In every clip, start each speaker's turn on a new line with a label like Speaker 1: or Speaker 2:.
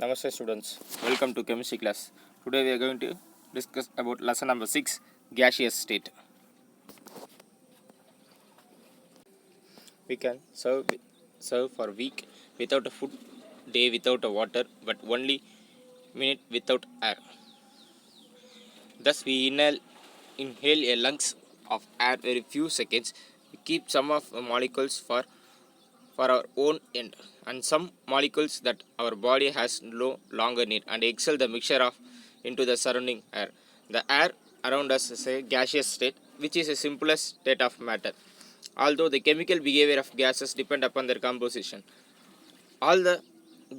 Speaker 1: Namaste students, welcome to chemistry class. Today we are going to discuss about lesson number 6, gaseous state. We can serve for a week without a food, day without a water, but only minute without air. Thus we inhale a lungs of air very few seconds. We keep some of the molecules for our own end, and some molecules that our body has no longer need, and exhale the mixture of into the surrounding air. The air around us is a gaseous state, which is the simplest state of matter. Although the chemical behavior of gases depend upon their composition, all the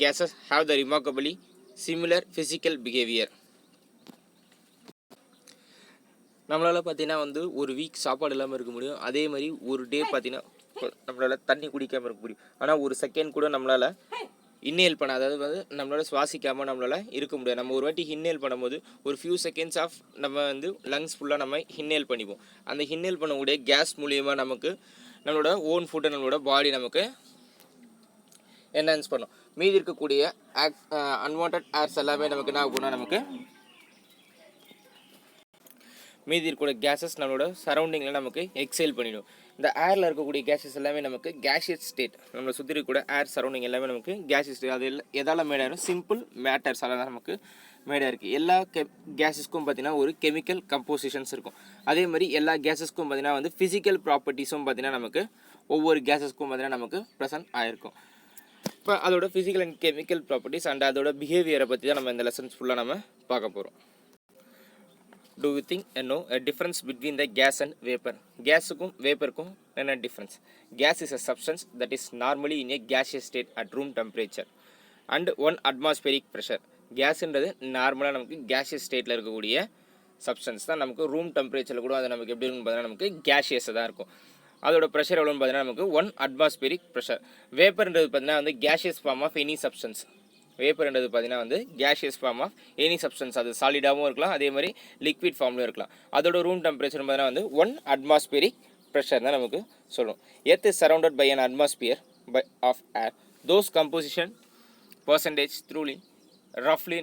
Speaker 1: gases have the remarkably similar physical behavior. நம்மளால் பார்த்தீங்கன்னா ஒரு week சாப்பாடு இல்லாமல் இருக்க முடியும். அதே மாதிரி ஒரு டே பார்த்தீங்கன்னா நம்மளால் தண்ணி குடிக்காமல் இருக்க முடியும். ஆனால் ஒரு செகண்ட் கூட நம்மளால் இன்னேல் பண்ண, அதாவது நம்மளால் சுவாசிக்காமல் நம்மளால் இருக்க முடியாது. நம்ம ஒரு வாட்டி இன்னேல் பண்ணும்போது ஒரு ஃபியூ செகண்ட்ஸ் ஆஃப் நம்ம லங்ஸ் ஃபுல்லாக நம்ம இன்னேல் பண்ணிப்போம். அந்த இன்னேல் பண்ணக்கூடிய கேஸ் மூலியமாக நமக்கு நம்மளோட ஓன் ஃபுட்டை நம்மளோட பாடி நமக்கு என்ஹான்ஸ் பண்ணும். மீதி இருக்கக்கூடிய அன்வான்ட் ஏர்ஸ் எல்லாமே நமக்கு என்ன ஆகும்னா நமக்கு மீதி இருக்கக்கூடிய கேஸஸ் நம்மளோட சரௌண்டிங்கில் நமக்கு எக்ஸேல் பண்ணிடும். இந்த ஏரில் இருக்கக்கூடிய கேஸஸ் எல்லாமே நமக்கு கேஷியஸ் ஸ்டேட். நம்மளை சுற்றி இருக்கக்கூடிய ஏர் சரௌண்டிங் எல்லாமே நமக்கு கேஷியஸ் ஸ்டேட். அது எதால் மேடாக சிம்பிள் மேட்டர்ஸால் தான் நமக்கு மேடாக இருக்குது. எல்லா கேஸஸ்க்கும் பார்த்திங்கன்னா ஒரு கெமிக்கல் கம்போசிஷன்ஸ் இருக்கும். அதே மாதிரி எல்லா கேஸஸ்க்கும் பார்த்திங்கன்னா ஃபிசிக்கல் ப்ராப்பர்ட்டிஸும் பார்த்திங்கன்னா நமக்கு ஒவ்வொரு கேஸஸ்க்கும் பார்த்திங்கன்னா நமக்கு ப்ரெசன்ட் ஆகிருக்கும். இப்போ அதோட physical and chemical properties and அதோட பிஹேவியரை பற்றி தான் நம்ம இந்த லெசன்ஸ் ஃபுல்லாக நம்ம பார்க்க போகிறோம். Do you think know a difference between the gas and vapor? Gasக்கும் வேப்பருக்கும் என்ன difference? Gas is a substance that is normally in a gaseous state at room temperature and 1 atmospheric pressure. கேஸ்ன்றது நார்மலாக நமக்கு gaseous ஸ்டேட்டில் இருக்கக்கூடிய substance தான். நமக்கு room டெம்பரேச்சரில் கூட அது நமக்கு எப்படி இருக்குன்னு பார்த்தீங்கன்னா நமக்கு கேஷியஸாக தான் இருக்கும். அதோட ப்ரெஷர் எவ்வளோன்னு பார்த்தீங்கன்னா நமக்கு 1 atmospheric pressure. வேப்பர்ன்றது பார்த்தீங்கன்னா gaseous form of any substance. வேப்பர்ன்றது பார்த்தீங்கன்னா gaseous form of any substance. அது சாலிடாகவும் இருக்கலாம், அதே மாதிரி லிக்விட் ஃபார்ம்லையும் இருக்கலாம். அதோட ரூம் டெம்பரேச்சர் பார்த்தீங்கன்னா 1 atmospheric pressure தான் நமக்கு சொல்லும். Earth is surrounded by an atmosphere of air. Those composition percentage truly roughly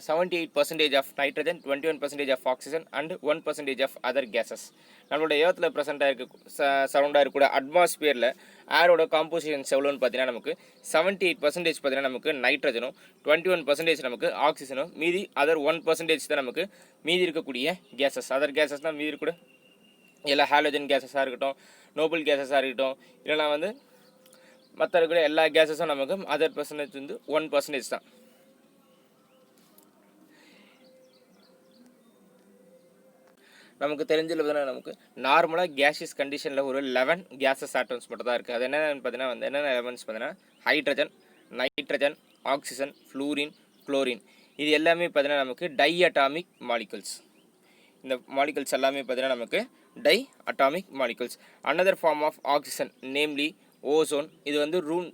Speaker 1: 78% of nitrogen, 21% of oxygen and 1% of other gases. நம்மளோட ஏர்த்தில் ப்ரெசென்ட்டாக இருக்க சரௌண்டாக இருக்கக்கூடிய அட்மாஸ்பியரில் ஏரோட காம்போசிஷன்ஸ் எவ்வளோன்னு பார்த்தீங்கன்னா நமக்கு 78% பார்த்தீங்கன்னா நமக்கு நைட்ரஜனும், 21% நமக்கு ஆக்சிஜனும், மீதி அதர் 1% தான் நமக்கு மீதி இருக்கக்கூடிய கேஸஸ். அதர் கேஸஸ் தான் மீதி இருக்கக்கூடிய எல்லா ஹாலோஜன் கேஸஸாக இருக்கட்டும், நோபல் கேஸஸாக இருக்கட்டும், இல்லைனா மற்ற இருக்கக்கூடிய எல்லா கேஸஸும் நமக்கு அதர் பர்சன்டேஜ் 1% தான். நமக்கு தெரிஞ்சதில் பார்த்தீங்கன்னா நமக்கு நார்மலாக கேஷியஸ் கண்டிஷனில் ஒரு 11 கேஸஸ் ஆட்டம்ஸ் மட்டும் தான் இருக்குது. அது என்னென்னு பார்த்தீங்கன்னா என்னென்ன எலமெண்ட்ஸ் பார்த்தீங்கன்னா hydrogen, nitrogen, oxygen, fluorine, chlorine. இது எல்லாமே பார்த்தீங்கன்னா நமக்கு டை அட்டாமிக் மாலிகுல்ஸ். இந்த மாலிகுல்ஸ் எல்லாமே பார்த்தீங்கன்னா நமக்கு di atomic molecules. Another form of oxygen namely ozone. இது room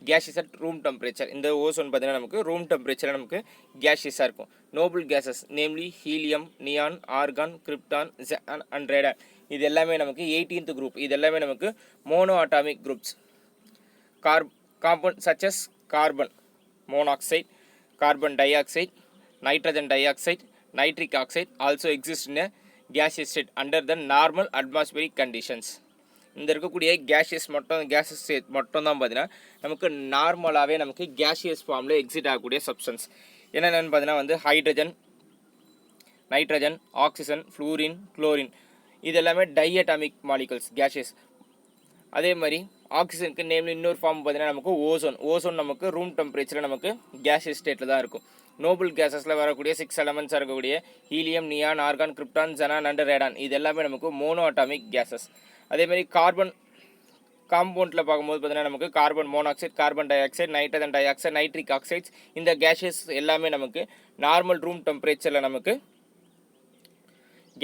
Speaker 1: gaseous at room temperature. இந்த ஓசோன் பார்த்தீங்கன்னா நமக்கு ரூம் டெம்பரேச்சரில் நமக்கு கேஷியஸாக இருக்கும். Noble gases namely helium, neon, argon, krypton, xenon and radon. இது எல்லாமே நமக்கு 18th குரூப். இது எல்லாமே நமக்கு mono atomic groups. Compound such as carbon monoxide, carbon di oxide, nitrogen di oxide, nitric oxide also exist in gaseous state under the normal atmospheric conditions. இந்த இருக்கக்கூடிய gaseous state மட்டும் தான் பார்த்தீங்கன்னா நமக்கு நார்மலாகவே நமக்கு கேஷியஸ் ஃபார்மில் எக்ஸிட் ஆகக்கூடிய சப்ஸ்டன்ஸ். என்னென்னு பார்த்தீங்கன்னா hydrogen, nitrogen, oxygen, fluorine, chlorine. இது எல்லாமே டை அட்டாமிக் மாலிகுல்ஸ் கேஷியஸ். அதே மாதிரி ஆக்சிஜனுக்கு நேம்ல இன்னொரு ஃபார்ம் பார்த்தீங்கன்னா நமக்கு ஓசோன் நமக்கு ரூம் டெம்பரேச்சரில் நமக்கு கேஷியஸ் ஸ்டேட்டில் தான் இருக்கும். நோபல் கேஸஸில் வரக்கூடிய 6 எலமெண்ட்ஸாக இருக்கக்கூடிய helium, neon, argon, krypton, ஜனான் and radon. இது எல்லாமே நமக்கு மோனோ அட்டாமிக் கேஸஸ். அதேமாதிரி கார்பன் காம்பவுண்டில் பார்க்கும்போது பார்த்தீங்கன்னா நமக்கு carbon monoxide, carbon di oxide, nitrogen di oxide, nitric oxides. இந்த கேஷியஸ் எல்லாமே நமக்கு நார்மல் ரூம் டெம்பரேச்சரில் நமக்கு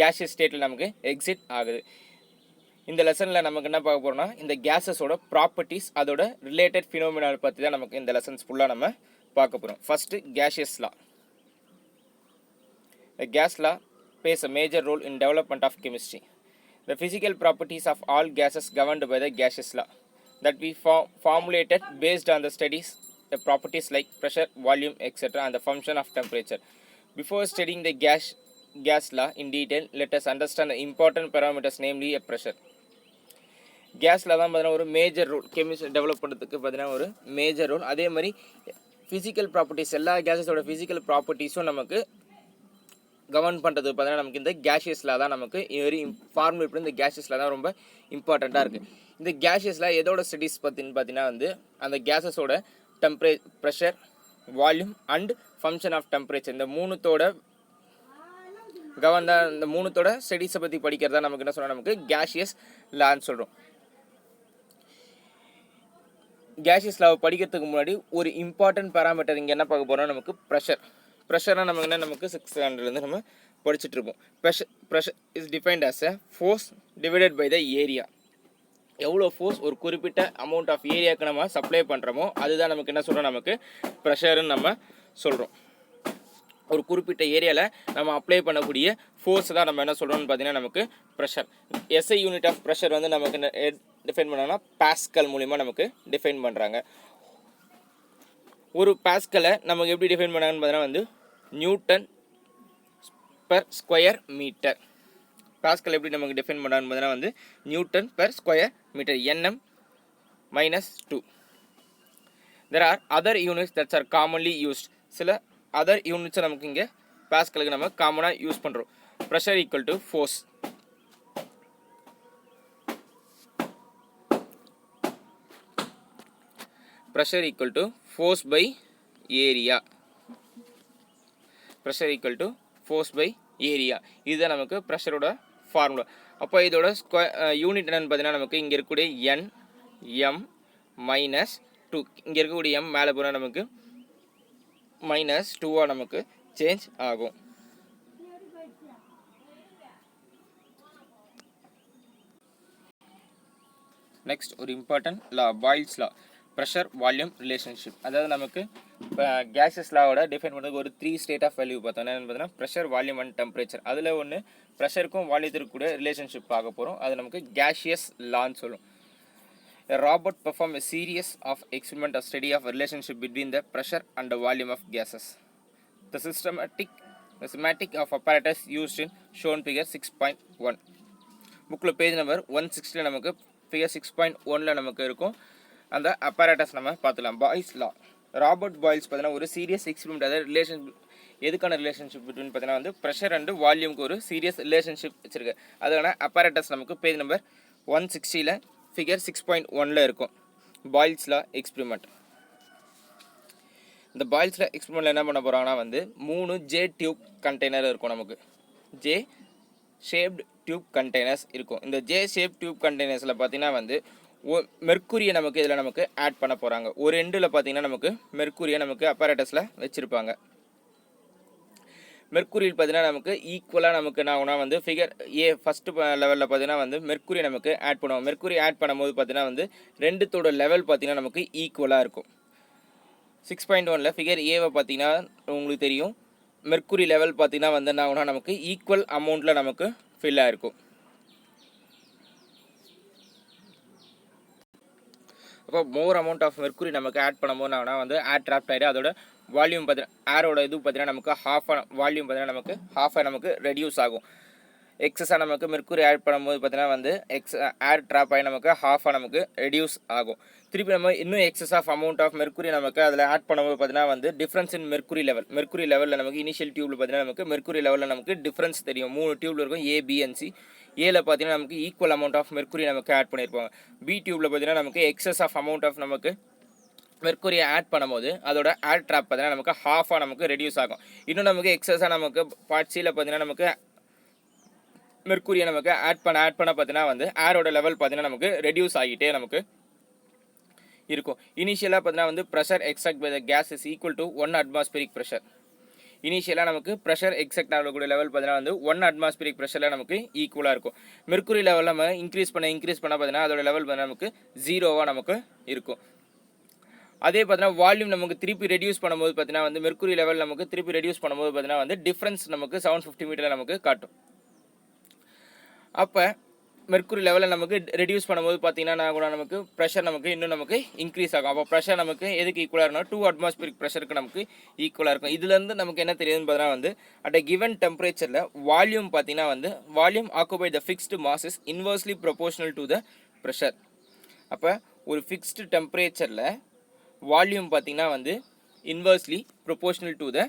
Speaker 1: கேஷியஸ் ஸ்டேட்டில் நமக்கு எக்ஸிட் ஆகுது. இந்த லெசனில் நமக்கு என்ன பார்க்க போகிறோம்னா இந்த கேஸஸோட ப்ராப்பர்ட்டிஸ், அதோட ரிலேட்டட் ஃபினோமினா பற்றி தான் நமக்கு இந்த லெசன்ஸ் ஃபுல்லாக நம்ம பார்க்க போகிறோம். First gaseous law. The gas law plays a major role in development of chemistry. The physical properties of all gases governed by the gaseous law that we formulated based on the studies properties like pressure, volume, etc. and the function of temperature. Before studying the gas law in detail, let us understand the important parameters, namely a pressure. கேஸில் தான் பார்த்தீங்கன்னா ஒரு major role chemistry develop பண்ணுறதுக்கு பார்த்தீங்கன்னா ஒரு major role. அதே மாதிரி physical properties எல்லா கேஸஸோட ஃபிசிக்கல் ப்ராப்பர்ட்டிஸும் நமக்கு கவர்ன் பண்ணுறது பார்த்தீங்கன்னா நமக்கு இந்த கேஷியஸில் தான் நமக்கு வெரி ஃபார்முலா இப்படி இந்த கேஷியஸில் தான் ரொம்ப இம்பார்ட்டண்ட்டாக இருக்குது. இந்த கேஷியஸில் எதோட ஸ்டடீஸ் பார்த்தீங்கன்னா வந்து அந்த கேஸஸோட pressure, volume and function of temperature இந்த மூணுத்தோட இந்த மூணுத்தோட ஸ்டடீஸை பற்றி படிக்கிறதா நமக்கு என்ன சொல்கிறோம், நமக்கு கேஷியஸ் லான்னு சொல்கிறோம். கேஷியஸ் லாவை படிக்கிறதுக்கு முன்னாடி ஒரு இம்பார்ட்டன்ட் பேராமீட்டர் இங்கே என்ன பார்க்க போகிறோம், நமக்கு ப்ரெஷர்னால் நமக்கு என்ன, நமக்கு 600 நம்ம படிச்சுட்டு இருப்போம். Pressure is defined as a force divided by the area. எவ்வளோ ஃபோர்ஸ் ஒரு குறிப்பிட்ட அமௌண்ட் ஆஃப் ஏரியாவுக்கு நம்ம சப்ளை பண்ணுறோமோ அதுதான் நமக்கு என்ன சொல்கிறோம், நமக்கு ப்ரெஷர்னு நம்ம சொல்கிறோம். ஒரு குறிப்பிட்ட ஏரியாவில் நம்ம அப்ளை பண்ணக்கூடிய ஃபோர்ஸ் தான் நம்ம என்ன சொல்கிறோம்னு பார்த்தீங்கன்னா நமக்கு pressure. SI unit of pressure வந்து நமக்கு டிஃபைன் பண்ணோம்னா பாஸ்கல் மூலிமா நமக்கு டிஃபைன் பண்ணுறாங்க. ஒரு பாஸ்கலை நமக்கு எப்படி டிஃபைன் பண்ணாங்கன்னு பார்த்தீங்கன்னா வந்து newton per square metre. Pascal எப்படி நமக்கு டிஃபைன் பண்ணாங்கன்னு பார்த்தீங்கன்னா வந்து newton per square metre, NM -2. There are other units that are commonly used. சில அதர் யூனிட்ஸை நமக்கு இங்கே பாஸ்கலுக்கு நம்ம காமனாக யூஸ் பண்ணுறோம். Pressure equal to force. Pressure equal to force by area. Pressure equal to force by area. இதுதான் நமக்கு ப்ரெஷரோட ஃபார்முலா. அப்போ இதோட யூனிட் என்னென்னு பார்த்தீங்கன்னா நமக்கு இங்கே இருக்கக்கூடிய NM -2. இங்கே இருக்கக்கூடிய M மேலே போனால் நமக்கு -2 நமக்கு சேஞ்ச் ஆகும். நெக்ஸ்ட் ஒரு important law, Boyle's law, pressure volume relationship. அதாவது நமக்கு இப்போ கேஸஸ் லாவோட டிஃபைன் பண்ணுறதுக்கு ஒரு 3 ஸ்டேட் ஆஃப் வேல்யூ பார்த்தோம். என்னென்னு பார்த்தீங்கன்னா ப்ரெஷர், வால்யூம் அண்ட் டெம்பரேச்சர். அதில் ஒன்று ப்ரெஷருக்கும் வால்யூத்திற்கும் கூட ரிலேஷன்ஷிப் பார்க்க போகிறோம். அது நமக்கு கேஷியஸ் லான்னு சொல்லும். Robert performed a series of experiments of study of relationship between the pressure and the volume of gases. The systematic of apparatus used in shown figure 6.1. புக்கில் page number 160 நமக்கு ஃபிகர் 6.1 நமக்கு இருக்கும். அந்த அப்பராட்டஸ் நம்ம பார்த்துக்கலாம். பாயில்ஸ் லா, Robert boils பார்த்தீங்கன்னா ஒரு serious experiment, அதாவது எதுக்கான ரிலேஷன்ஷிப் பிட்வீன் பார்த்தீங்கன்னா வந்து ப்ரெஷர் அண்ட் வால்யூமுக்கு ஒரு சீரியஸ் ரிலேஷன்ஷிப் வச்சிருக்கு. அதுக்கான அப்பராட்டஸ் நமக்கு பேஜ் நம்பர் 160 ஃபிகர் 6.1 இருக்கும். பாயில்ஸ் லா எக்ஸ்பெரிமெண்ட். இந்த பாயில்ஸ் லா எக்ஸ்பெரிமெண்ட்டில் என்ன பண்ண போகிறாங்கன்னா வந்து 3 ஜே டியூப் கண்டெய்னர் இருக்கும். நமக்கு ஜே ஷேப்டு டியூப் கண்டெய்னர்ஸ் இருக்கும். இந்த ஜே ஷேப் டியூப் கண்டெய்னர்ஸில் பார்த்தீங்கன்னா வந்து மெர்க்குரியை நமக்கு இதில் நமக்கு ஆட் பண்ண போகிறாங்க. ஒரு எண்டில் பார்த்தீங்கன்னா நமக்கு மெர்க்குரியை நமக்கு அப்பராட்டஸில் வச்சுருப்பாங்க. மெர்க்குரியில் பார்த்தீங்கன்னா நமக்கு ஈக்குவலாக நமக்கு என்ன ஆகுனா வந்து ஃபிகர் ஏ ஃபஸ்ட்டு லெவலில் பார்த்தீங்கன்னா வந்து மெர்க்குரி நமக்கு ஆட் பண்ணுவோம். மெர்க்குரி ஆட் பண்ணும்போது பார்த்தீங்கன்னா வந்து ரெண்டுத்தோட லெவல் பார்த்தீங்கன்னா நமக்கு ஈக்குவலாக இருக்கும். 6.1 ஃபிகர் ஏவை பார்த்தீங்கன்னா உங்களுக்கு தெரியும், மெர்க்குரி லெவல் பார்த்தீங்கன்னா வந்து என்ன ஆகுனா நமக்கு ஈக்குவல் அமௌண்ட்டில் நமக்கு ஃபில் ஆகிருக்கும். அப்போ மோர் அமௌண்ட் ஆஃப் மெர்க்குரி நமக்கு ஆட் பண்ணும்போது என்ன வந்து ஏர் ட்ராப்ட் ஆகிடும். அதோட வால்யூம் பார்த்தீங்கன்னா ஏரோட இது பார்த்தீங்கன்னா நமக்கு வால்யூம் பார்த்தீங்கன்னா நமக்கு ஹாஃபாக நமக்கு ரெடியூஸ் ஆகும். எக்ஸஸாக நமக்கு மெர்க்குரி ஆட் பண்ணும்போது பார்த்தீங்கன்னா வந்து ஏர் ட்ராப் ஆகி நமக்கு ஹாஃபாக நமக்கு ரெடியூஸ் ஆகும். திருப்பி நம்ம இன்னும் excess of amount of mercury நமக்கு அதில் ஆட் பண்ணும்போது பார்த்தீங்கன்னா வந்து டிஃப்ரென்ஸ் இன் மெர்க்குரி லெவலில் நமக்கு இனிஷியல் டியூப்பில் பார்த்தீங்கன்னா நமக்கு மெர்க்குரி லெவலில் நமக்கு டிஃப்ரென்ஸ் தெரியும். 3 டியூப்பில் இருக்கும், A, B and C. ஏல பார்த்தீங்கன்னா நமக்கு ஈக்குவல் அமௌண்ட் ஆஃப் மெர்க்குரி நமக்கு ஆட் பண்ணியிருப்பாங்க. பி டியூப்பில் பார்த்தீங்கன்னா நமக்கு எக்ஸஸ் ஆஃப் அமௌண்ட் ஆஃப் நமக்கு மெர்க்குரியை ஆட் பண்ணும்போது அதோட ஏர் ட்ராப் பார்த்தீங்கன்னா நமக்கு ஹாஃபாக நமக்கு ரெடியூஸ் ஆகும். இன்னும் நமக்கு எக்ஸஸாக நமக்கு பார்ட் சியில் பார்த்தீங்கன்னா நமக்கு மெர்க்குரியை நமக்கு ஆட் பண்ண பார்த்தீங்கன்னா வந்து ஏரோட லெவல் பார்த்தீங்கன்னா நமக்கு ரெடியூஸ் ஆகிட்டே நமக்கு இருக்கும். இனிஷியலாக பார்த்தீங்கன்னா வந்து pressure exact by the gas is equal to 1 atmospheric pressure. இனிஷியலாக நமக்கு ப்ரெஷர் எக்ஸாக்ட் ஆகக்கூடிய லெவல் பார்த்தீங்கன்னா வந்து 1 அட்மாஸ்பியரிக் ப்ரெஷரில் நமக்கு ஈக்குவலாக இருக்கும். மெர்க்குரி லெவலில் நம்ம இன்க்ரீஸ் பண்ண பார்த்தீங்கன்னா அதோட லெவல் பார்த்தீங்கன்னா நமக்கு 0வாக நமக்கு இருக்கும். அதே பார்த்தீங்கன்னா வால்யூம் நமக்கு திருப்பி ரெடியூஸ் பண்ணும்போது பார்த்தீங்கன்னா வந்து மெர்க்குரி லெவல் நமக்கு திருப்பி ரெடியூஸ் பண்ணும்போது பார்த்தீங்கன்னா வந்து டிஃப்ரென்ஸ் நமக்கு 750 மீட்டரில் நமக்கு காட்டும். அப்போ மெர்க்குரி லெவலில் நமக்கு ரெடியூஸ் பண்ணும்போது பார்த்தீங்கன்னா கூட நமக்கு ப்ரெஷர் நமக்கு இன்னும் நமக்கு இன்க்ரீஸ் ஆகும். அப்போ ப்ரெஷர் நமக்கு எதுக்கு ஈக்குவலாக இருக்குன்னா 2 அட்மாஸ்பியரிக் ப்ரெஷருக்கு நமக்கு ஈக்குவலாக இருக்கும். இதுலேருந்து நமக்கு என்ன தெரியுதுன்னு பார்த்தீங்கன்னா வந்து அட் a given டெம்பரேச்சரில் வால்யூம் பார்த்தீங்கன்னா வந்து volume occupy the fixed mass is inversely proportional to the pressure. அப்போ ஒரு ஃபிக்ஸ்டு டெம்பரேச்சரில் வால்யூம் பார்த்தீங்கன்னா வந்து இன்வர்ஸ்லி ப்ரொபோஷனல் டு த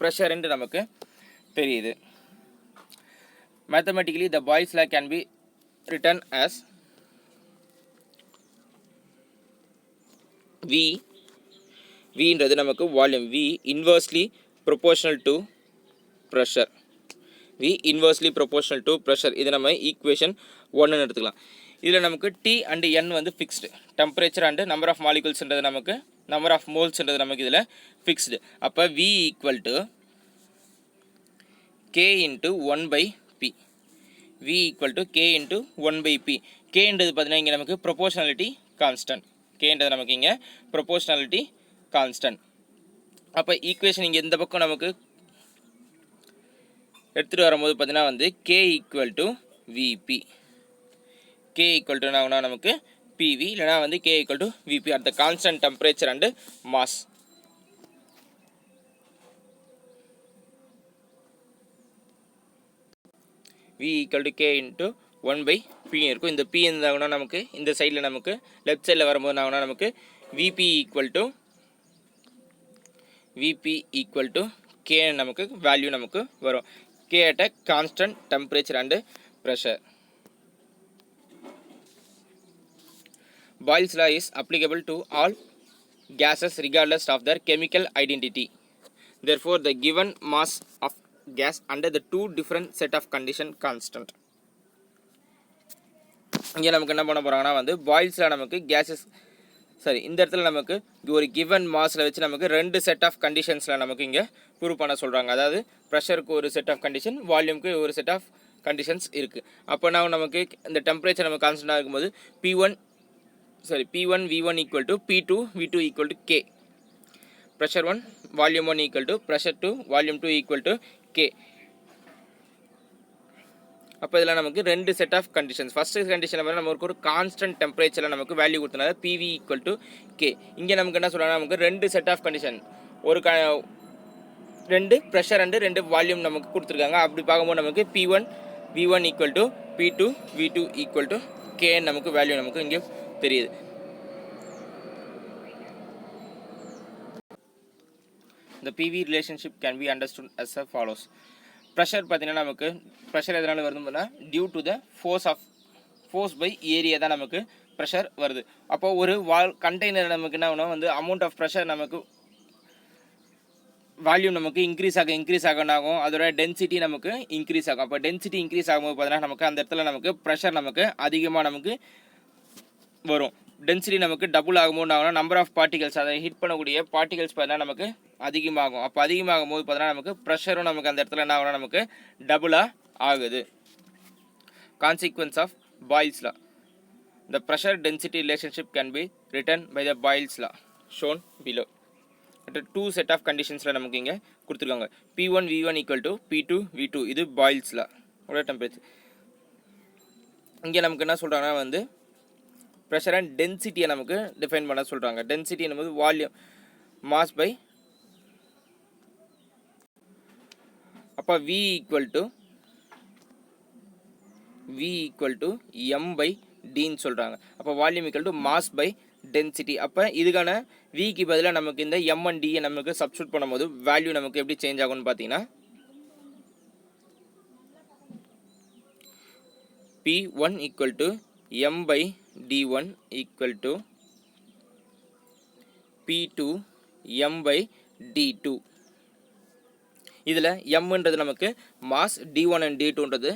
Speaker 1: ப்ரெஷர்ன்ட்டு நமக்கு தெரியுது. Mathematically, the Boyle's law can be written as V என்றது நமக்கு volume, V inversely proportional to pressure. V inversely proportional to pressure. இது நம்ம ஈக்குவேஷன் 1 எடுத்துக்கலாம். இதில் நமக்கு T and N வந்து fixed, temperature and number of மாலிகுல்ஸ்ன்றது நமக்கு நம்பர் ஆஃப் மோல்ஸ்ன்றது நமக்கு இதில் ஃபிக்ஸ்டு. அப்போ V equal to K into 1 by P. V equal to K into 1 by P. K என்றது பார்த்தீங்கன்னா இங்கே நமக்கு ப்ரொபோஷனாலிட்டி கான்ஸ்டன்ட். K என்றது நமக்கு இங்கே ப்ரொபோஷனாலிட்டி கான்ஸ்டன்ட். அப்போ ஈக்குவேஷன் இங்கே இந்த பக்கம் நமக்கு எடுத்துகிட்டு வரும்போது பார்த்தீங்கன்னா வந்து K equal to VP. K equal to நமக்கு PV இல்லைனா வந்து K equal to VP at the constant temperature and mass. V equal to K into 1 by P இருக்கும். இந்த P இருந்தாங்கன்னா நமக்கு இந்த சைடில் நமக்கு லெஃப்ட் சைடில் வரும்போது நமக்கு VP equal to K நமக்கு வேல்யூ நமக்கு வரும். K at a constant temperature and pressure. Boyle's law is applicable to all gases regardless of their chemical identity. Therefore, the given mass of gas under the two different set of condition constant. இங்கே நமக்கு என்ன பண்ண போகிறாங்கன்னா வந்து பாயில்ஸில் நமக்கு gases இந்த இடத்துல நமக்கு ஒரு கிவன் மாஸில் வச்சு நமக்கு 2 செட் ஆஃப் கண்டிஷன்ஸில் நமக்கு இங்கே ப்ரூவ் பண்ண சொல்கிறாங்க. அதாவது ப்ரெஷருக்கு ஒரு செட் ஆஃப் கண்டிஷன், வால்யூமுக்கு ஒரு செட் ஆஃப் கண்டிஷன்ஸ் இருக்குது. அப்போ நமக்கு இந்த டெம்பரேச்சர் நமக்கு கான்ஸ்டன்டாக இருக்கும்போது P1 V1 equal to P2 V2 equal to K. Pressure 1 volume 1 equal to pressure 2 volume 2 equal to K. அப்போ இதில் நமக்கு 2 செட் ஆஃப் கண்டிஷன்ஸ். ஃபஸ்ட்டு கண்டிஷனில் வந்து நமக்கு ஒரு கான்ஸ்டன்ட் டெம்பரேச்சரில் நமக்கு வேல்யூ கொடுத்தனால PV equal to K. இங்கே நமக்கு என்ன சொல்கிறாங்க, நமக்கு 2 செட் ஆஃப் கண்டிஷன், ஒரு 2 ப்ரெஷர் அண்டு 2 வால்யூம் நமக்கு கொடுத்துருக்காங்க. அப்படி பார்க்கும்போது நமக்கு P1 V1 equal to P2 V2 equal to K நமக்கு வேல்யூ நமக்கு இங்கே தெரியுது. The PV relationship can be understood as follows. Pressure பார்த்தீங்கன்னா நமக்கு ப்ரெஷர் எதனால் வருதுன்னா due to the force by area தான் நமக்கு ப்ரெஷர் வருது. அப்போ ஒரு கண்டெய்னர் நமக்கு என்ன ஆகுனா வந்து அமௌண்ட் ஆஃப் ப்ரெஷர் நமக்கு வால்யூம் நமக்கு இன்க்ரீஸ் ஆக ஆகும், அதோட டென்சிட்டி நமக்கு இன்க்ரீஸ் ஆகும். அப்போ டென்சிட்டி இன்க்ரீஸ் ஆகும்போது பார்த்தீங்கன்னா நமக்கு அந்த இடத்துல நமக்கு ப்ரெஷர் நமக்கு அதிகமாக நமக்கு வரும். டென்சிட்டி நமக்கு டபுள் ஆகும்போது ஆகுனா நம்பர் ஆஃப் பார்ட்டிகல்ஸ், அதை ஹிட் பண்ணக்கூடிய பார்ட்டிகல்ஸ் பார்த்தீங்கன்னா நமக்கு அதிகமாகும். அப்போ அதிகமாகும் போது பார்த்தீங்கன்னா நமக்கு ப்ரெஷரும் நமக்கு அந்த இடத்துல என்ன ஆகுனா நமக்கு டபுளாக ஆகுது. Consequence of Boyle's law. The pressure density relationship can be written by the Boyle's law shown below. At 2 set of conditions நமக்கு இங்கே கொடுத்துருக்காங்க. P1 V1 equal to P2 V2. இது Boyle's law உடைய டெம்பரேச்சர். இங்கே நமக்கு என்ன சொல்கிறாங்கன்னா வந்து ப்ரெஷர் அண்ட் டென்சிட்டியை நமக்கு டிஃபைன் பண்ண சொல்கிறாங்க. டென்சிட்டி என்பது வால்யூம் மாஸ் பை, அப்போ V equal to M by Dன்னு சொல்கிறாங்க. அப்போ volume equal to mass by density. அப்போ இதுக்கான விக்கு பதிலாக நமக்கு இந்த M and Dயை நமக்கு சப்ஸ்டியூட் பண்ணும்போது வேல்யூ நமக்கு எப்படி சேஞ்ச் ஆகும்னு பார்த்தீங்கன்னா P1 equal to M by D1 equal to P2 M by D2. இதில் எம்ன்றது நமக்கு மாஸ், D1 and D2ன்றது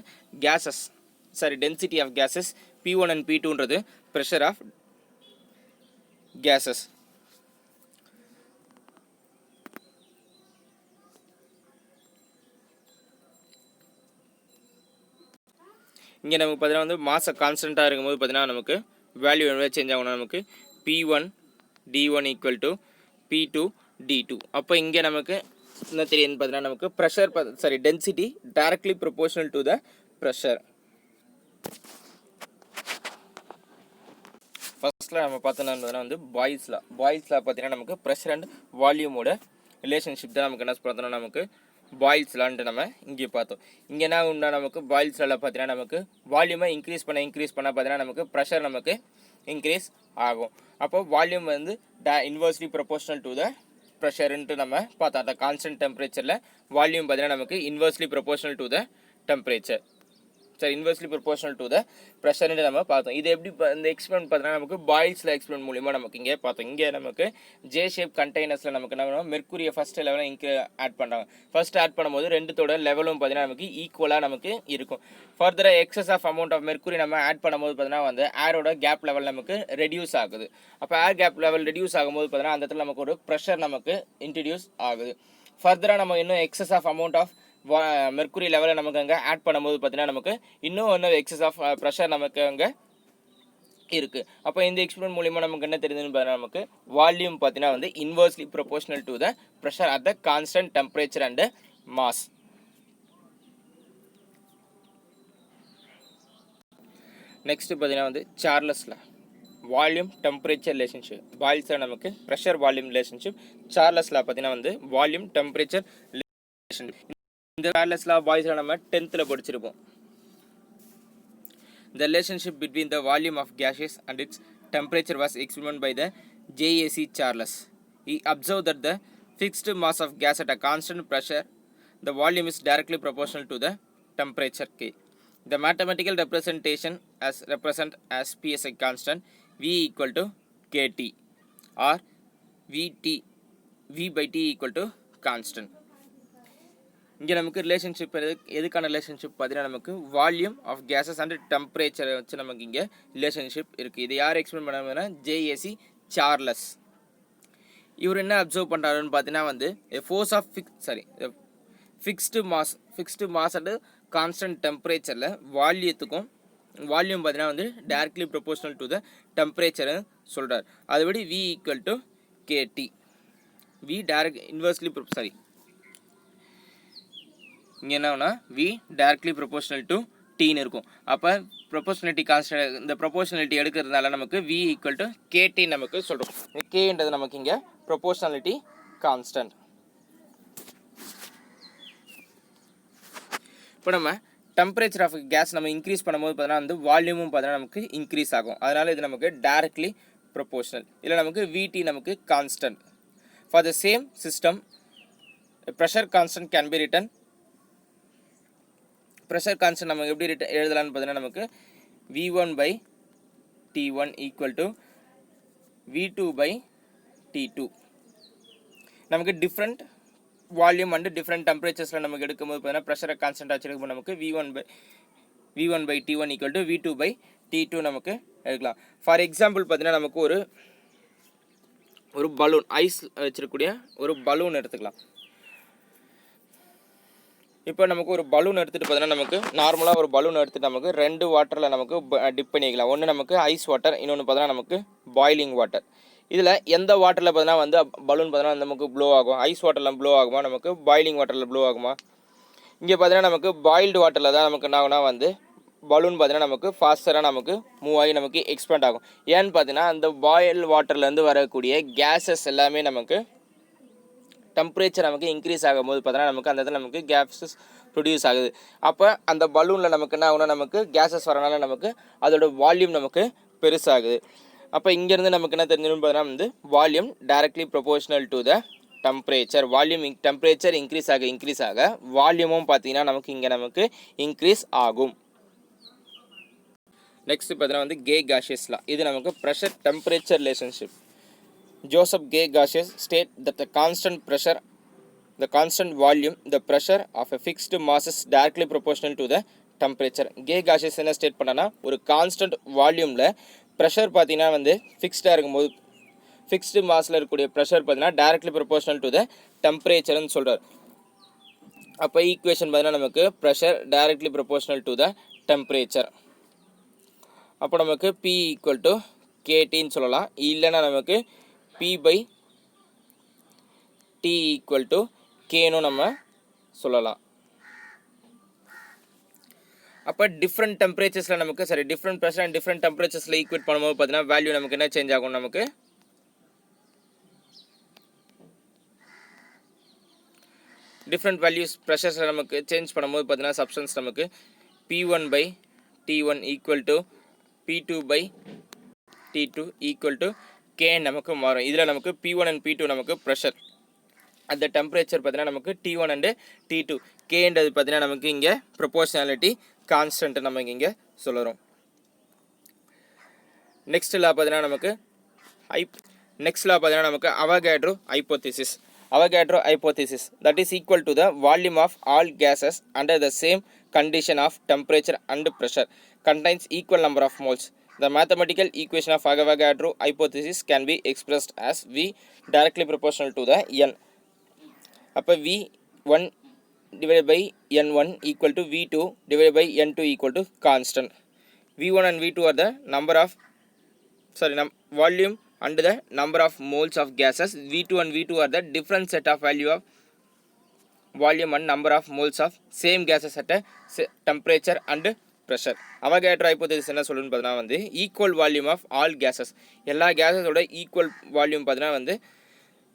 Speaker 1: gases, density of gases, P1 and P2ன்றது ப்ரெஷர் ஆஃப் கேஸஸ். இங்கே நமக்கு பார்த்தீங்கன்னா வந்து மாச கான்ஸ்டண்ட்டாக இருக்கும்போது பார்த்தீங்கன்னா நமக்கு வேல்யூ என்ன சேஞ்ச் ஆகணும், நமக்கு P1 D1 equal to P2 D2. அப்போ இங்கே நமக்கு என்ன தெரியுதுன்னு பார்த்தீங்கன்னா நமக்கு pressure density directly proportional to the pressure. ஃபர்ஸ்ட்டில் நம்ம பார்த்தோன்னா வந்து பாய்ஸ்லாம் பார்த்தீங்கன்னா நமக்கு ப்ரெஷர் அண்ட் வால்யூமோட ரிலேஷன்ஷிப் தான் நமக்கு என்ன பார்த்தோன்னா நமக்கு பாயில்ஸ்லான்ட்டு நம்ம இங்கே பார்த்தோம். இங்கே என்ன உண்டா நமக்கு பாயில்ஸ்ல பார்த்தீங்கன்னா நமக்கு வால்யூமை இன்க்ரீஸ் பண்ண பார்த்தீங்கன்னா நமக்கு ப்ரெஷர் நமக்கு இன்க்ரீஸ் ஆகும். அப்போ வால்யூம் வந்து இன்வர்ஸ்லி ப்ரொபோர்ஷனல் டு த ப்ரெஷர்ன்ட்டு நம்ம பார்த்தோம். அந்த கான்ஸ்டன்ட் டெம்பரேச்சரில் வால்யூம் பார்த்தீங்கன்னா நமக்கு inversely proportional to the temperature, சரி இன்வெர்ஸ்லி ப்ரொபோர்ஷனல் டு த ப்ரெஷர்னு நம்ம பார்த்தோம். இது எப்படி இந்த எக்ஸ்பெரிமெண்ட் பார்த்தீங்கன்னா நமக்கு பாயில்ஸில் எக்ஸ்பெரிமெண்ட் மூலிமா நமக்கு இங்கே பார்த்தோம். இங்கே நமக்கு ஜே ஷேப் கண்டெய்னர்ஸில் நமக்கு என்ன பண்ணுவோம், மெர்க்குரியை ஃபஸ்ட்டு லெவலில் இங்கே ஆட் பண்ணுறாங்க. ஃபஸ்ட் ஆட் பண்ணும்போது ரெண்டுத்தோட லெவலும் பார்த்தீங்கன்னா நமக்கு ஈக்குவலாக நமக்கு இருக்கும். ஃபர்தராக excess of amount of mercury நம்ம ஆட் பண்ணும்போது பார்த்தீங்கன்னா வந்து ஏரோட கேப் லெவல் நமக்கு ரெடியூஸ் ஆகுது. அப்போ ஏர் கேப் லெவல் ரெடியூஸ் ஆகும்போது பார்த்தீங்கன்னா அந்த இடத்துல நமக்கு ஒரு ப்ரெஷர் நமக்கு இன்ட்ரடியூஸ் ஆகுது. ஃபர்தராக நம்ம இன்னும் excess of amount of mercury லெவலில் நமக்கு அங்கே ஆட் பண்ணும்போது பார்த்தீங்கன்னா நமக்கு இன்னும் எக்ஸஸ் ஆஃப் ப்ரெஷர் நமக்கு அங்கே இருக்குது. அப்போ இந்த எக்ஸ்பெரிமெண்ட் மூலிமா நமக்கு என்ன தெரியுதுன்னு பார்த்தீங்கன்னா நமக்கு வால்யூம் பார்த்தீங்கன்னா வந்து inversely proportional to the pressure at the constant temperature and mass. Next பார்த்தீங்கன்னா வந்து சார்லஸில் வால்யூம் டெம்பரேச்சர் ரிலேஷன்ஷிப். பாயில்ஸில் நமக்கு ப்ரெஷர் வால்யூம் ரிலேஷன்ஷிப், சார்லஸில் பார்த்தீங்கன்னா வந்து வால்யூம் டெம்பரேச்சர் ரிலேஷன்ஷிப். இந்த சார்லஸ் லா பாய்ஸில் நம்ம 10th படிச்சிருப்போம். The relationship between the volume of gases and its temperature was explained by the J.A.C. Charles. He observed that the fixed mass of gas at a constant pressure, the volume is directly proportional to the temperature K. The mathematical representation represent as P as a constant, V equal to KT or V by T equal to constant. இங்கே நமக்கு relationship எதுக்கான relationship பார்த்தீங்கன்னா நமக்கு volume of gases and டெம்பரேச்சரை வச்சு நமக்கு இங்கே relationship இருக்குது. இது யார் எக்ஸ்பிளைன் பண்ணாங்கன்னா ஜேஏசி சார்லஸ். இவர் என்ன அப்சர்வ் பண்ணுறாருன்னு பார்த்தீங்கன்னா வந்து force of fixed mass and constant டெம்பரேச்சரில் வால்யூம் பார்த்தீங்கன்னா வந்து டைரக்ட்லி ப்ரொபோர்ஷனல் டு த டெம்பரேச்சர்னு சொல்கிறார். அதுபடி V equal to KT. V direct inversely இங்கே என்னன்னா வி டைரக்ட்லி ப்ரொபோர்ஷனல் டு டீன்னு இருக்கும். அப்போ ப்ரொபோர்ஷனலிட்டி கான்ஸ்டன்ட், இந்த ப்ரொபோர்ஷனலிட்டி எடுக்கிறதுனால நமக்கு வி ஈக்குவல் டு கேடி நமக்கு சொல்கிறோம். கேன்றது நமக்கு இங்கே ப்ரொபோர்ஷனலிட்டி கான்ஸ்டன்ட். இப்போ நம்ம டெம்பரேச்சர் ஆஃப் கேஸ் நம்ம இன்க்ரீஸ் பண்ணும்போது பார்த்தீங்கன்னா வந்து வால்யூமும் பார்த்தீங்கன்னா நமக்கு இன்க்ரீஸ் ஆகும். அதனால் இது நமக்கு டைரக்ட்லி ப்ரொபோர்ஷனல். இதில் நமக்கு விடி நமக்கு constant. For the same system pressure constant can be written. Pressure constant நம்ம எப்படி எழுதலாம்னு பார்த்தீங்கன்னா நமக்கு V1 by T1 equal to V2 by T2. நமக்கு டிஃப்ரெண்ட் வால்யூம் அண்ட் டிஃப்ரெண்ட் டெம்பரேச்சர்ஸில் நமக்கு எடுக்கும்போது பார்த்தீங்கன்னா ப்ரெஷரை கான்ஸ்டன்ட் வச்சுருக்கும் நமக்கு V1 by T1 equal to V2 by T2 நமக்கு எடுக்கலாம். ஃபார் எக்ஸாம்பிள் பார்த்தீங்கன்னா நமக்கு ஒரு பலூன், ஐஸ் வச்சிருக்கக்கூடிய ஒரு பலூன் எடுத்துக்கலாம். இப்போ நமக்கு ஒரு பலூன் எடுத்துகிட்டு பார்த்தீங்கன்னா நமக்கு நார்மலாக ஒரு பலூன் எடுத்துகிட்டு நமக்கு 2 வாட்டரில் நமக்கு டிப் பண்ணிக்கலாம். ஒன்று நமக்கு ஐஸ் வாட்டர், இன்னொன்று பார்த்தீங்கன்னா நமக்கு பாய்லிங் வாட்டர். இதில் எந்த வாட்டரில் பார்த்தீங்கன்னா வந்து பலூன் பார்த்தீங்கன்னா நமக்கு ப்ளோ ஆகும்? ஐஸ் வாட்டரில் ப்ளோ ஆகுமா, நமக்கு பாய்லிங் வாட்டரில் ப்ளோ ஆகுமா? இங்கே பார்த்தீங்கன்னா நமக்கு பாயில்டு வாட்டரில் தான் நமக்கு என்ன ஆகுனா வந்து பலூன் பார்த்தீங்கன்னா நமக்கு ஃபாஸ்டராக நமக்கு மூவ் ஆகி நமக்கு எக்ஸ்பேண்ட் ஆகும். ஏன்னு பார்த்தீங்கன்னா அந்த பாயில் வாட்டர்லேருந்து வரக்கூடிய கேஸஸ் எல்லாமே நமக்கு டெம்பரேச்சர் நமக்கு இன்க்ரீஸ் ஆகும்போது பார்த்தீங்கன்னா நமக்கு அந்த இடத்துல நமக்கு கேஸஸ் ப்ரொடியூஸ் ஆகுது. அப்போ அந்த பலூனில் நமக்கு என்ன ஆகுனா நமக்கு கேஸஸ் வரனால நமக்கு அதோட வால்யூம் நமக்கு பெருசாகுது. அப்போ இங்கேருந்து நமக்கு என்ன தெரிஞ்சுன்னு பார்த்தீங்கன்னா வந்து volume directly proportional to the temperature. Temperature increase ஆக வால்யூமும் பார்த்தீங்கன்னா நமக்கு இங்கே நமக்கு இன்க்ரீஸ் ஆகும். நெக்ஸ்ட் பார்த்தீங்கன்னா வந்து கே காஷியஸ் லா. இது நமக்கு pressure temperature relationship. Joseph Gay Gases state that the constant pressure, the constant volume, the pressure of a fixed mass is directly proportional to the temperature. Gay Gases என்ன state பண்ணனா ஒரு constant வால்யூமில் pressure பார்த்தீங்கன்னா வந்து ஃபிக்ஸ்டாக இருக்கும்போது fixed மாஸில் இருக்கக்கூடிய pressure பார்த்தீங்கன்னா directly proportional to the டெம்பரேச்சர்னு சொல்கிறார். அப்போ ஈக்குவேஷன் பார்த்தீங்கன்னா நமக்கு pressure directly proportional to the temperature. அப்போ நமக்கு P ஈக்குவல் டு கேடின்னு சொல்லலாம். இல்லைன்னா நமக்கு P by T equal to Kன்னு நம்ம சொல்லலாம். அப்போ டிஃப்ரெண்ட் டெம்பரேச்சர்ஸில் நமக்கு சரி டிஃப்ரெண்ட் ப்ரெஷர் அண்ட் டிஃப்ரெண்ட் டெம்பரேச்சர்ஸில் ஈக்குவேட் பண்ணும்போது பார்த்தீங்கன்னா வேல்யூ நமக்கு என்ன சேஞ்ச் ஆகும், நமக்கு டிஃப்ரெண்ட் வேல்யூஸ் ப்ரெஷர்ஸில் நமக்கு சேஞ்ச் பண்ணும்போது பார்த்தீங்கன்னா சப்ஸ்டன்ஸ் நமக்கு P1/T1 equal to P2/T2 equal to K நமக்கு மாறும். இதில் நமக்கு P1 அண்ட் P2 நமக்கு ப்ரெஷர், அந்த டெம்பரேச்சர் பார்த்தீங்கன்னா நமக்கு T1 அண்டு T2, கேன்றது பார்த்தீங்கன்னா நமக்கு இங்கே ப்ரொபோர்ஷனாலிட்டி கான்ஸ்டன்ட் நமக்கு இங்கே சொல்லுறோம். நெக்ஸ்ட் லா பார்த்தீங்கன்னா நமக்கு Avogadro hypothesis. Avogadro hypothesis, that is equal to the volume of all gases under the same condition of temperature and pressure contains equal number of moles. The mathematical equation of Avogadro hypothesis can be expressed as V directly proportional to the N. அப்போ V1 divided by N1 equal to V2 divided by N2 equal to constant. V1 and V2 are the volume and the number of moles of gases. V2 and V2 are the different set of value of volume and number of moles of same gases at a temperature and pressure. Avogadro hypothesis என்ன சொல்லுன்னு பார்த்தீங்கன்னா வந்து equal volume of all gases, எல்லா கேஸஸோட equal volume பார்த்தீங்கன்னா வந்து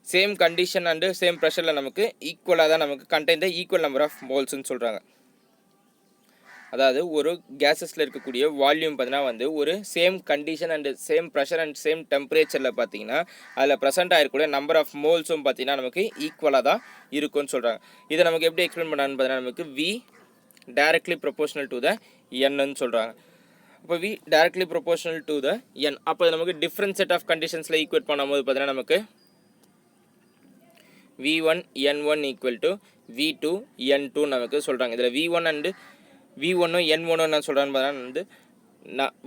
Speaker 1: same condition and same ப்ரெஷரில் நமக்கு ஈக்குவலாக தான் நமக்கு contain the equal number of மோல்ஸ்ன்னு சொல்கிறாங்க. அதாவது ஒரு கேஸஸில் இருக்கக்கூடிய வால்யூம் பார்த்தீங்கன்னா வந்து ஒரு same condition and same pressure and same டெம்பரேச்சரில் பார்த்தீங்கன்னா அதில் ப்ரெசென்ட் ஆகிருக்கூடிய நம்பர் ஆஃப் மோல்ஸும் பார்த்தீங்கன்னா நமக்கு ஈக்குவலாக தான் இருக்கும்னு சொல்கிறாங்க. இதை நமக்கு எப்படி எக்ஸ்பிளைன் பண்ணான்னு பார்த்தீங்கன்னா நமக்கு V directly proportional to the Nன்னு சொல்கிறாங்க. அப்போ V directly proportional to the N, அப்போ நமக்கு டிஃப்ரெண்ட் செட் ஆஃப் கண்டிஷன்ஸில் ஈக்குவேட் பண்ணும்போது பார்த்தீங்கன்னா நமக்கு V1 N1 equal to V2 N2 நமக்கு சொல்கிறாங்க. இதில் V1 N1 என்ன சொல்கிறான்னு பார்த்தீங்கன்னா வந்து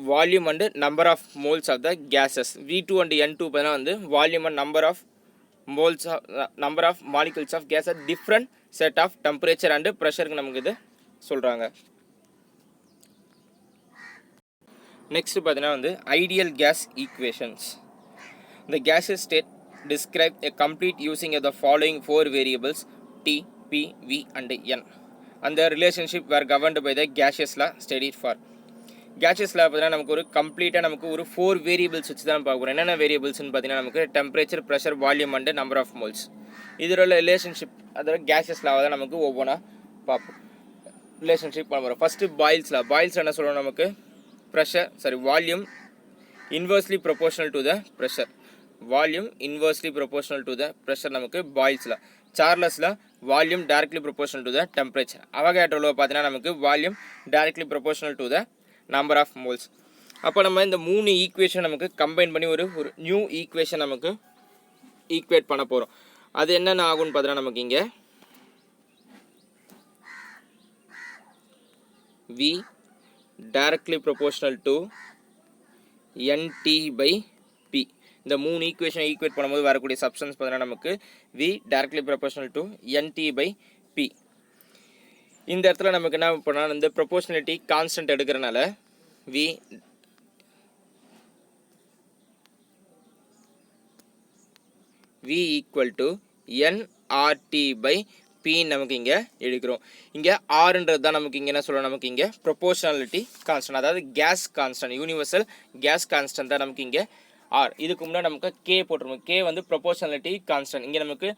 Speaker 1: volume and number of moles of the gases. V2 and N2 பார்த்தீங்கன்னா வந்து volume and number of moles number of molecules of gases different set of temperature and ப்ரெஷருக்கு நமக்கு இது சொல்கிறாங்க. நெக்ஸ்ட் பார்த்தீங்கன்னா வந்து ideal gas equations. The gaseous state describe a complete using of the following four variables T, P, V and N, and their relationship were governed by the gaseous law studied for. gaseous law பார்த்தீங்கன்னா நமக்கு ஒரு கம்ப்ளீட்டாக நமக்கு ஒரு 4 variables வச்சு தான் பார்க்குறோம். என்னென்ன வேரியபிள்ஸ்னு பார்த்தீங்கன்னா நமக்கு temperature, pressure, volume and number of moles. இதோட ரிலேஷன்ஷிப் அதோட gaseous law தான் நமக்கு ஒவ்வொன்றா பார்ப்போம், ரிலேஷன்ஷிப் பண்ண போகிறோம். ஃபஸ்ட்டு பாயில்ஸ் என்ன சொல்கிறோம் நமக்கு volume inversely proportional to the pressure. Volume inversely proportional to the pressure நமக்கு பாயில்ஸில். சார்லஸில் volume directly proportional to the temperature. அவகாட்ரோவில் பார்த்தீங்கன்னா நமக்கு volume directly proportional to the number of moles. அப்போ நம்ம இந்த 3 ஈக்குவேஷன் நமக்கு கம்பைன் பண்ணி ஒரு நியூ ஈக்குவேஷன் நமக்கு ஈக்குவேட் பண்ண போகிறோம். அது என்னென்ன ஆகும்னு பார்த்தீங்கன்னா நமக்கு இங்கே V directly proportional to NT/P. இந்த 3 ஈக்குவேஷனை ஈக்குவேட் பண்ணும்போது வரக்கூடிய சப்ஸ்டன்ஸ் பார்த்தீங்கன்னா நமக்கு V directly proportional to NT/P. இந்த இடத்துல நமக்கு என்ன பண்ணால் இந்த ப்ரொபோர்ஷனலிட்டி கான்ஸ்டன்ட் எடுக்கிறனால V ஈக்குவல் டு NRT/P நமக்கு இங்கே எடுக்கிறோம். இங்கே ஆர்ன்றது தான் நமக்கு இங்கே என்ன சொல்லணும், நமக்கு இங்கே ப்ரொபோர்ஷனாலிட்டி கான்ஸ்டன்ட், அதாவது case constant, universal case constant தான் நமக்கு இங்கே ஆர். இதுக்கு முன்னாடி நமக்கு K போட்டிருக்கோம். K வந்து ப்ரொபோர்ஷனாலிட்டி கான்ஸ்டன்ட். இங்கே நமக்கு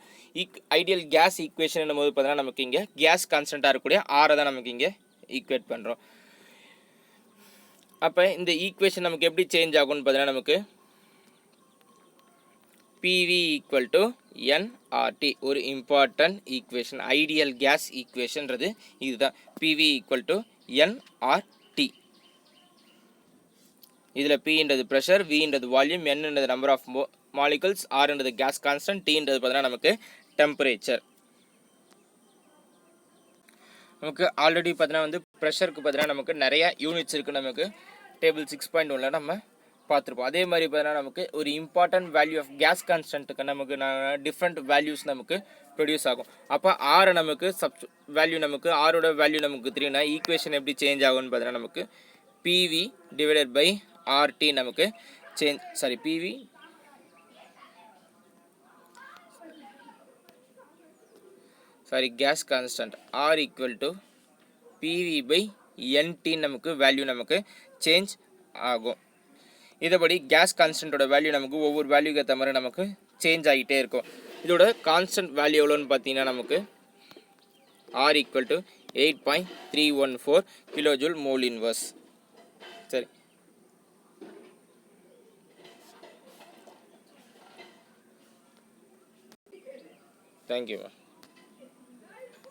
Speaker 1: ஐடியல் கேஸ் ஈக்குவேஷன் போது பார்த்தீங்கன்னா நமக்கு இங்கே கேஸ் கான்ஸ்டன்ட்டாக இருக்கக்கூடிய ஆரை தான் நமக்கு இங்கே ஈக்குவேட் பண்ணுறோம். அப்போ இந்த ஈக்குவேஷன் நமக்கு எப்படி சேஞ்ச் ஆகும்னு பார்த்தீங்கன்னா நமக்கு PV ஈக்குவல் டு NRT ஒரு இம்பார்ட்டன்ட் ஈக்குவேஷன். ஐடியல் கேஸ் ஈக்குவேஷன்றது இதுதான். PV equal to NRT. இதில் Pன்றது ப்ரெஷர், Vன்றது வால்யூம், Nன்றது நம்பர் ஆஃப் மாலிகுல்ஸ், Rன்றது கேஸ் கான்ஸ்டன்ட், Tன்றது பார்த்தீங்கன்னா நமக்கு டெம்பரேச்சர். நமக்கு ஆல்ரெடி பார்த்தீங்கன்னா வந்து ப்ரெஷருக்கு பார்த்தீங்கன்னா நமக்கு நிறைய யூனிட்ஸ் இருக்குது. நமக்கு டேபிள் 6.1ல் நம்ம பார்த்துருப்போம். அதே மாதிரி பார்த்தீங்கன்னா நமக்கு ஒரு இம்பார்ட்டன்ட் வேல்யூ ஆஃப் கேஸ் கான்ஸ்டன்ட்டுக்கு நமக்கு டிஃப்ரெண்ட் வேல்யூஸ் நமக்கு ப்ரொடியூஸ் ஆகும். அப்போ ஆரை நமக்கு வேல்யூ நமக்கு ஆரோட வேல்யூ நமக்கு தெரியும்னா ஈக்குவேஷன் எப்படி சேஞ்ச் ஆகும்னு பார்த்தீங்கன்னா நமக்கு PV டிவைடட் பை RT நமக்கு gas constant R equal to PV by NT நமக்கு வேல்யூ நமக்கு சேஞ்ச் ஆகும். இதபடி கேஸ் கான்ஸ்டன்ட்டோட வேல்யூ நமக்கு ஒவ்வொரு வேல்யூக்கு ஏற்ற மாதிரி நமக்கு சேஞ்ச் ஆகிட்டே இருக்கும். இதோட கான்ஸ்டன்ட் வேல்யூ எவ்வளோன்னு பார்த்தீங்கன்னா நமக்கு R equal to 8.314 kilojoule mole inverse. சரி, தேங்க்யூ.